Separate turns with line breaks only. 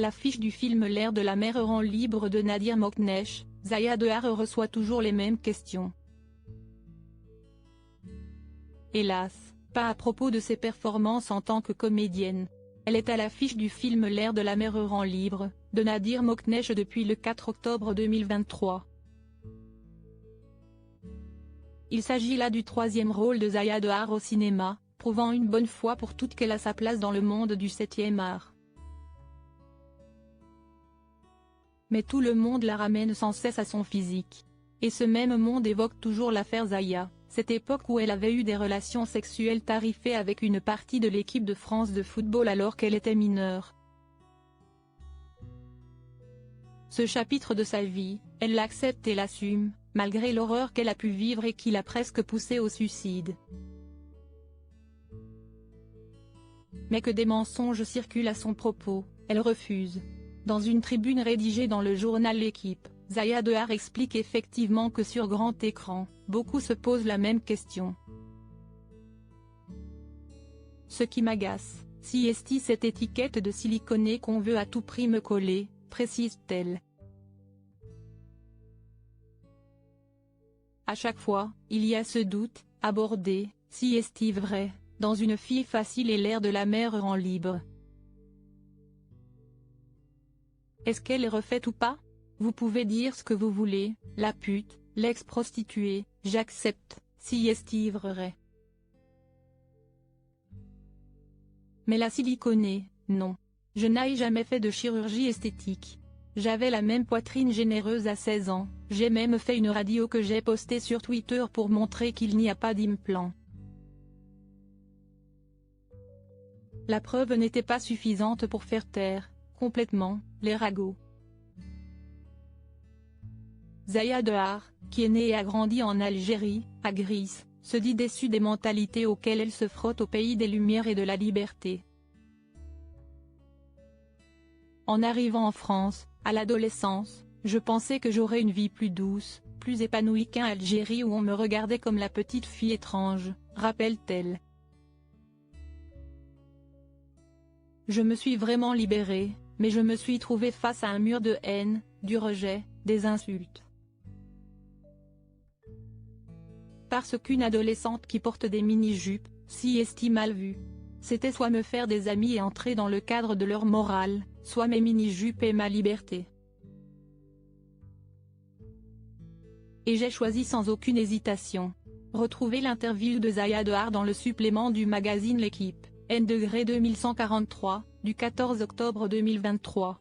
l'affiche du film L'air de la mer rend libre de Nadir Moknesh, Zaya Dehar reçoit toujours les mêmes questions. Hélas, pas à propos de ses performances en tant que comédienne. Elle est à l'affiche du film L'air de la mer rend libre, de Nadir Moknesh depuis le 4 octobre 2023. Il s'agit là du troisième rôle de Zaya Dehar au cinéma, prouvant une bonne fois pour toutes qu'elle a sa place dans le monde du 7e art. Mais tout le monde la ramène sans cesse à son physique. Et ce même monde évoque toujours l'affaire Zaya, cette époque où elle avait eu des relations sexuelles tarifées avec une partie de l'équipe de France de football alors qu'elle était mineure. Ce chapitre de sa vie, elle l'accepte et l'assume, malgré l'horreur qu'elle a pu vivre et qui l'a presque poussée au suicide. Mais que des mensonges circulent à son propos, elle refuse. Dans une tribune rédigée dans le journal L'Équipe, Zaya Dehar explique effectivement que sur grand écran, beaucoup se posent la même question. Ce qui m'agace, si est cette étiquette de siliconé qu'on veut à tout prix me coller, précise-t-elle. À chaque fois, il y a ce doute, abordé, si est vrai, dans une fille facile et l'air de la mer rend libre. Est-ce qu'elle est refaite ou pas? Vous pouvez dire ce que vous voulez, la pute, l'ex-prostituée, j'accepte, si est vrai. Mais la siliconée, non. Je n'ai jamais fait de chirurgie esthétique. J'avais la même poitrine généreuse à 16 ans, j'ai même fait une radio que j'ai postée sur Twitter pour montrer qu'il n'y a pas d'implant. La preuve n'était pas suffisante pour faire taire, complètement, les ragots. Zaya Dehar, qui est née et a grandi en Algérie, à Gris, se dit déçue des mentalités auxquelles elle se frotte au pays des Lumières et de la liberté. En arrivant en France, à l'adolescence, je pensais que j'aurais une vie plus douce, plus épanouie qu'en Algérie où on me regardait comme la petite fille étrange, rappelle-t-elle. Je me suis vraiment libérée, mais je me suis trouvée face à un mur de haine, du rejet, des insultes. Parce qu'une adolescente qui porte des mini-jupes, si est mal vue. C'était soit me faire des amis et entrer dans le cadre de leur morale, soit mes mini-jupes et ma liberté. Et j'ai choisi sans aucune hésitation. Retrouvez l'interview de Zaya Dehar dans le supplément du magazine L'Équipe, N-2143, du 14 octobre 2023.